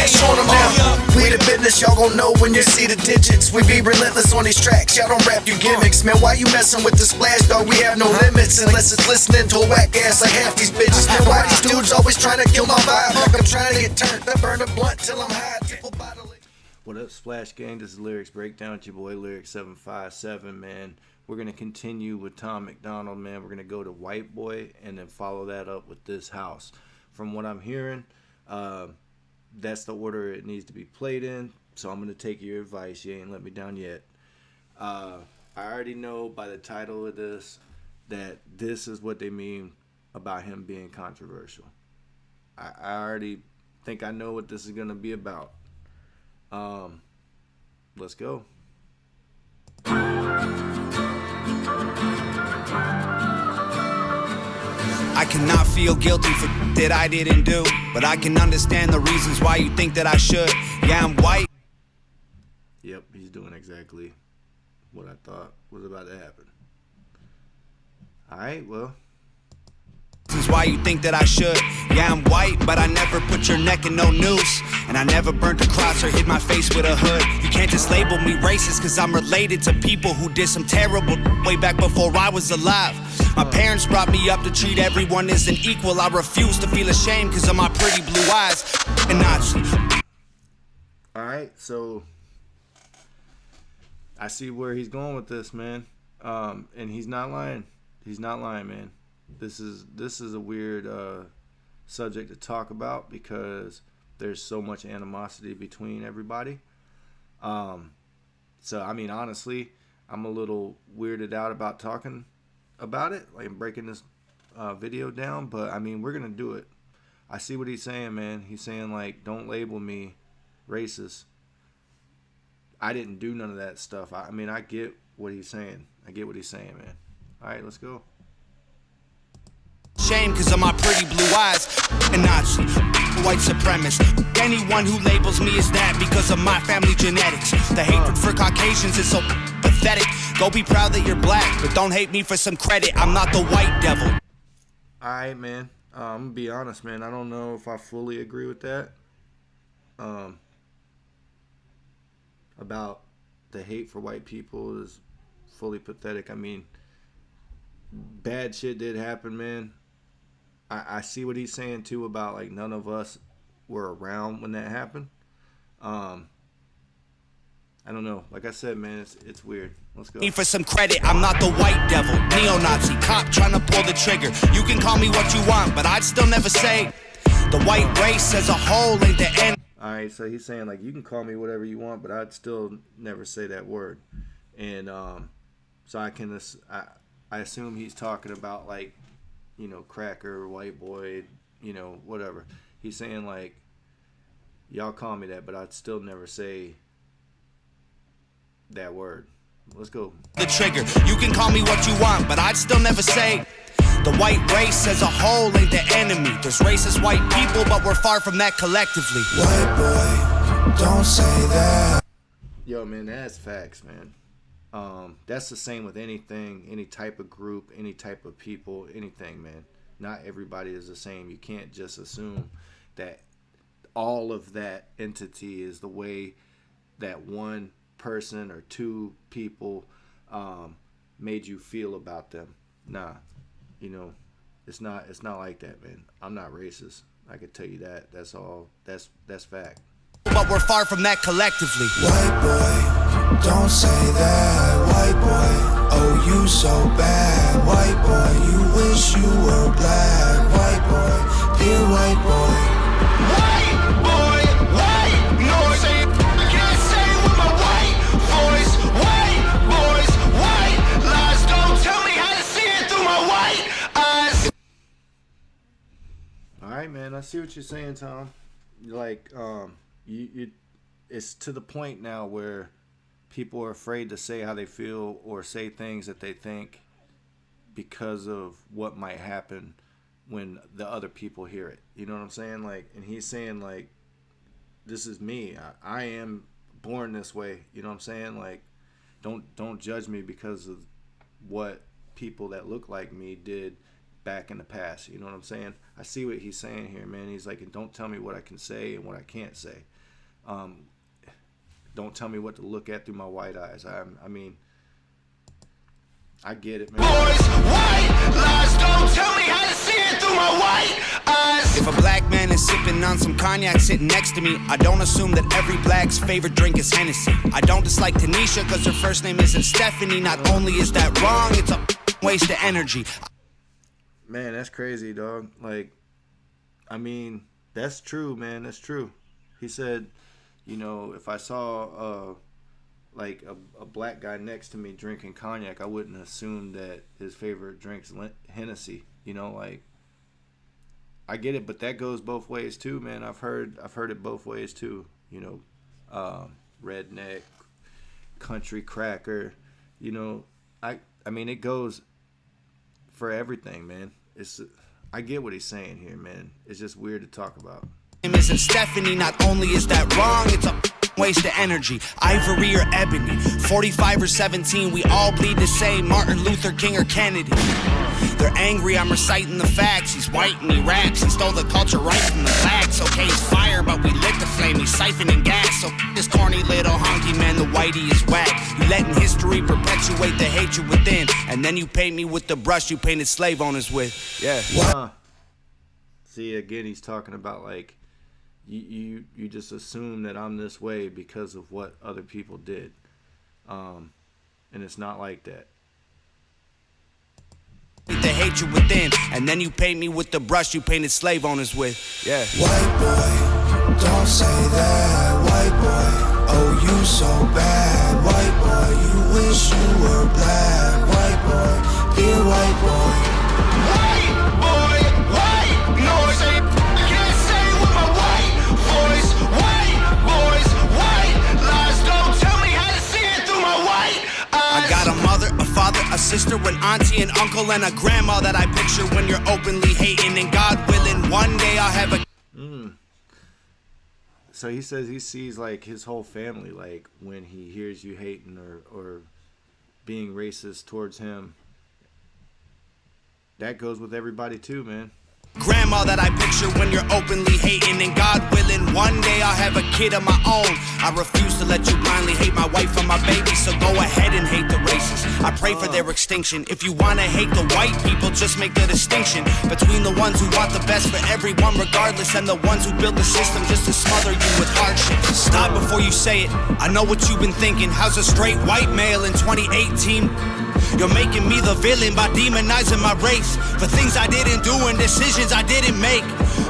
flash on them now. We the business, y'all gon' know when you see the digits. We be relentless on these tracks, y'all don't rap you gimmicks. Man, why you messing with the splash, dog? We have no limits unless it's listening to a whack ass like half these bitches. Man, why these dudes always trying to kill my vibe? Like I'm trying to get turned up, burn a blunt till I'm high. What up, Splash Gang? This is Lyrics Breakdown. It's your boy Lyrics 757, man. We're going to continue with Tom Macdonald, man. We're going to go to Whiteboy and then follow that up with This House. From what I'm hearing, that's the order it needs to be played in. So I'm going to take your advice. You ain't let me down yet. I already know by the title of this that this is what they mean about him being controversial. I already think I know what this is going to be about. Let's go. I cannot feel guilty for that I didn't do, but I can understand the reasons why you think that I should. Yeah, I'm white. Yep, he's doing exactly what I thought was about to happen. Alright, well. Reasons why you think that I should. Yeah, I'm white, but I never put your neck in no noose. And I never burnt a cross or hit my face with a hood. You can't just label me racist, cause I'm related to people who did some terrible way back before I was alive. My parents brought me up to treat everyone as an equal. I refuse to feel ashamed cause of my pretty blue eyes. And Nazi. Alright, so I see where he's going with this, man. And he's not lying. He's not lying, man. This is a weird subject to talk about because there's so much animosity between everybody. So I mean, honestly, I'm a little weirded out about talking about it, like breaking this video down. But I mean, we're gonna do it. I see what he's saying, man. He's saying like, don't label me racist. I didn't do none of that stuff. I mean, I get what he's saying. I get what he's saying, man. All right, let's go. Shame cause of my pretty blue eyes. And Nazi, white supremacist. Anyone who labels me as that because of my family genetics. The hatred for Caucasians is so pathetic. Go be proud that you're black, but don't hate me for some credit. I'm not the white devil. Alright, man. I'm gonna be honest, man. I don't know if I fully agree with that. About the hate for white people is fully pathetic. I mean, bad shit did happen, man. I see what he's saying too about like none of us were around when that happened. I don't know. Like I said, man, it's weird. Let's go. For some credit, I'm not the white devil, neo-Nazi cop trying to pull the trigger. You can call me what you want, but I'd still never say the white race as a whole ain't the end. All right, so he's saying like you can call me whatever you want, but I'd still never say that word. And so I assume he's talking about like, you know, cracker, white boy, you know, whatever. He's saying like, y'all call me that, but I'd still never say that word. Let's go. The trigger. You can call me what you want, but I'd still never say the white race as a whole ain't the enemy. There's racist white people, but we're far from that collectively. White boy, don't say that. Yo, man, that's facts, man. That's the same with anything, any type of group, any type of people, anything, man. Not everybody is the same. You can't just assume that all of that entity is the way that one person or two people made you feel about them. Nah, you know, it's not like that, man. I'm not racist. I can tell you that. That's all. That's fact. But we're far from that collectively. White boy, don't say that. White boy, oh you so bad. White boy, you wish you were black. White boy, dear white boy. White boy, white noise. I can't say with my white voice. White boys, white lies. Don't tell me how to see it through my white eyes. All right, man. I see what you're saying, Tom. Like, you it's to the point now where people are afraid to say how they feel or say things that they think because of what might happen when the other people hear it. You know what I'm saying? Like, and he's saying like, this is me. I am born this way. You know what I'm saying? Like, don't judge me because of what people that look like me did back in the past. You know what I'm saying? I see what he's saying here, man. He's like, and don't tell me what I can say and what I can't say. Don't tell me what to look at through my white eyes. I mean, I get it, man. Boys, white lies, don't tell me how to see it through my white eyes. If a black man is sipping on some cognac sitting next to me, I don't assume that every black's favorite drink is Hennessy. I don't dislike Tanisha because her first name isn't Stephanie. Not only is that wrong, it's a waste of energy. Man, that's crazy, dog. Like, I mean, that's true, man. That's true. He said, you know, if I saw like a black guy next to me drinking cognac, I wouldn't assume that his favorite drink's Hennessy. You know, like, I get it, but that goes both ways too, man. I've heard it both ways too. You know, redneck, country cracker. You know, I mean, it goes for everything, man. I get what he's saying here, man. It's just weird to talk about. Isn't Stephanie, not only is that wrong, it's a waste of energy. Ivory or ebony, 45 or 17, we all bleed the same. Martin Luther King or Kennedy. They're angry, I'm reciting the facts. He's white and he raps, he stole the culture right from the blacks. Okay, he's fire, but we lit the flame, he's siphoning gas. So this corny little honky man, the whitey is whack. You letting history perpetuate the hatred within, and then you paint me with the brush you painted slave owners with. Yeah. See, again, he's talking about, like, you just assume that I'm this way because of what other people did, and it's not like that. The hatred within, and then you paint me with the brush you painted slave owners with. Yeah. White boy, don't say that. White boy, oh you so bad. White boy, you wish you were black. White boy, dear white boy. White boy, white noise. I can't say it with my white voice. White boys, white lies. Don't tell me how to see it through my white eyes. I got a mother, a father, a sister, an auntie, an uncle, and a grandma that I picture when you're openly hating. And God willing, one day I'll have a. So he says he sees, like, his whole family, like, when he hears you hating or being racist towards him. That goes with everybody too, man. Grandma that I picture when you're openly hating. And God willing, one day I'll have a kid of my own. I refuse to let you blindly hate my wife and my baby, so go ahead and hate the races. I pray for their extinction. If you wanna hate the white people, just make the distinction between the ones who want the best for everyone regardless, and the ones who build the system just to smother you with hardship. Stop before you say it. I know what you've been thinking. How's a straight white male in 2018? You're making me the villain by demonizing my race for things I didn't do and decisions I didn't make.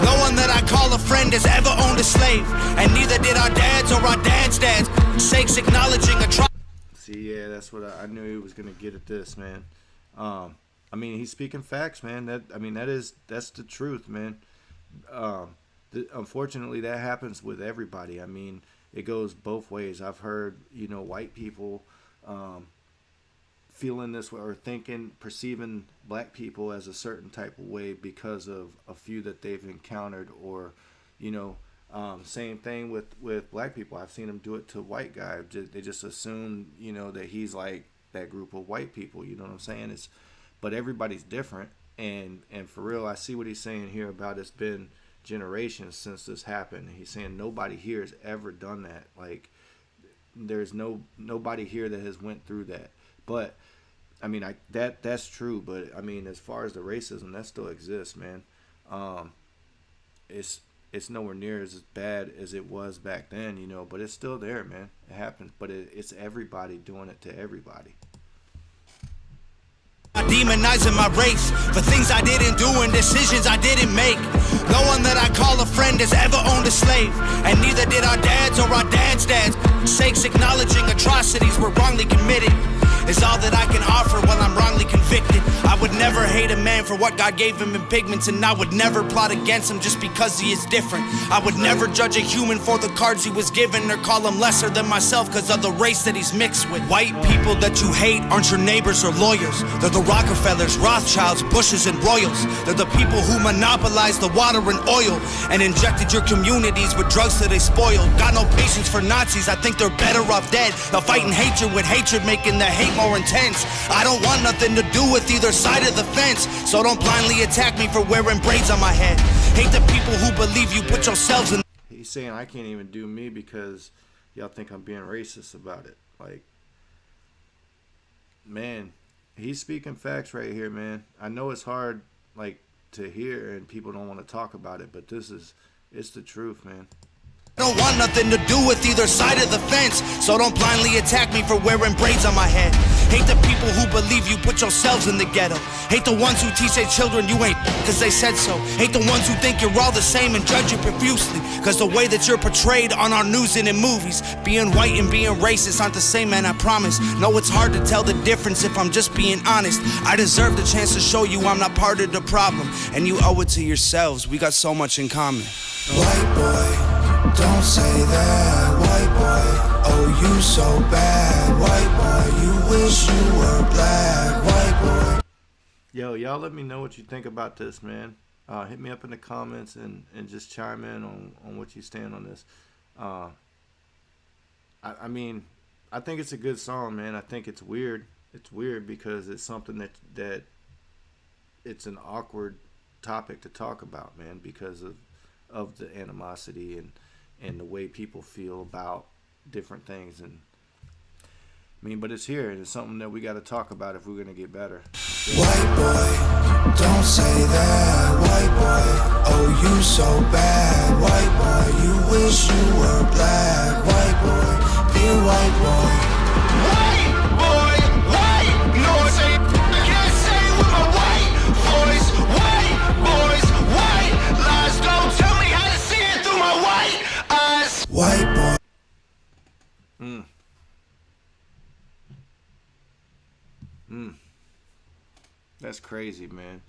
No one that I call a friend has ever owned a slave, and neither did our dads or our dads' dads. Sakes acknowledging a tribe. See, yeah, that's what I knew he was gonna get at this, man. I mean, he's speaking facts, man. That's the truth, man. Unfortunately, that happens with everybody. I mean, it goes both ways. I've heard, you know, white people feeling this way or perceiving black people as a certain type of way because of a few that they've encountered, or, you know, same thing with black people. I've seen them do it to white guys. They just assume, you know, that he's like that group of white people. You know what I'm saying? But everybody's different, and for real, I see what he's saying here about it's been generations since this happened. He's saying nobody here has ever done that. Like, there's nobody here that has went through that. But I mean, that's true. But I mean, as far as the racism, that still exists, man. It's nowhere near as bad as it was back then, you know. But it's still there, man. It happens. But it's everybody doing it to everybody. Demonizing my race for things I didn't do and decisions I didn't make. No one that I call a friend has ever owned a slave, and neither did our dads or our dads' dads. Sakes acknowledging atrocities were wrongly committed is all that I can offer while I'm wrongly convicted. I would never hate a man for what God gave him in pigments, and I would never plot against him just because he is different. I would never judge a human for the cards he was given, or call him lesser than myself because of the race that he's mixed with. White people that you hate aren't your neighbors or lawyers. They're the Rockefellers, Rothschilds, Bushes, and Royals. They're the people who monopolized the water and oil and injected your communities with drugs that they spoiled. Got no patience for Nazis, I think they're better off dead. They're fighting hatred with hatred, making the hate more intense. I don't want nothing to do with either side side of the fence. So don't blindly attack me for wearing braids on my head. Hate the people who believe you put yourselves in. He's saying I can't even do me because y'all think I'm being racist about it. Like, man, he's speaking facts right here, man. I know it's hard, like, to hear and people don't want to talk about it, but it's the truth, man. Don't want nothing to do with either side of the fence. So don't blindly attack me for wearing braids on my head. Hate the people who believe you put yourselves in the ghetto. Hate the ones who teach their children you ain't cause they said so. Hate the ones who think you're all the same and judge you profusely cause the way that you're portrayed on our news and in movies. Being white and being racist aren't the same, man, I promise. No, it's hard to tell the difference if I'm just being honest. I deserve the chance to show you I'm not part of the problem, and you owe it to yourselves. We got so much in common. White boy, don't say that. White boy, oh you so bad. White boy, you wish you were black. White boy. Yo, y'all let me know what you think about this, man. Hit me up in the comments and just chime in on what you stand on this. I mean, I think it's a good song, man. I think it's weird. It's weird because it's something that it's an awkward topic to talk about, man, because of the animosity and the way people feel about different things. And I mean, but it's here, and it's something that we got to talk about if we're gonna get better. White boy, don't say that. White boy, oh you so bad. White boy, you wish you were black. White boy, be a white boy. White boy, white noise. I can't say it with my white voice. White boys, white lies. Don't tell me how to see it through my white eyes. White boy. That's crazy, man.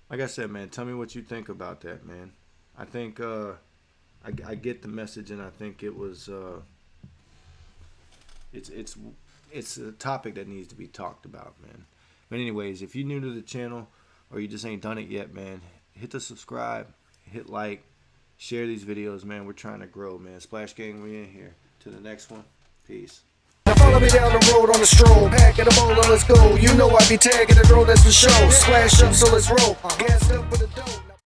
Like I said, man, tell me what you think about that, man. I think I get the message, and I think it was it's a topic that needs to be talked about, man. But anyways, if you're new to the channel or you just ain't done it yet, man, hit the subscribe, hit like, share these videos, man. We're trying to grow, man. Splash Gang, we in here. To the next one. Peace. Now follow me down the road on the stroll, packing a bowl and let's go. You know I be tagging the road, that's for show. Splash up, so let's roll. Gassed up for the dough.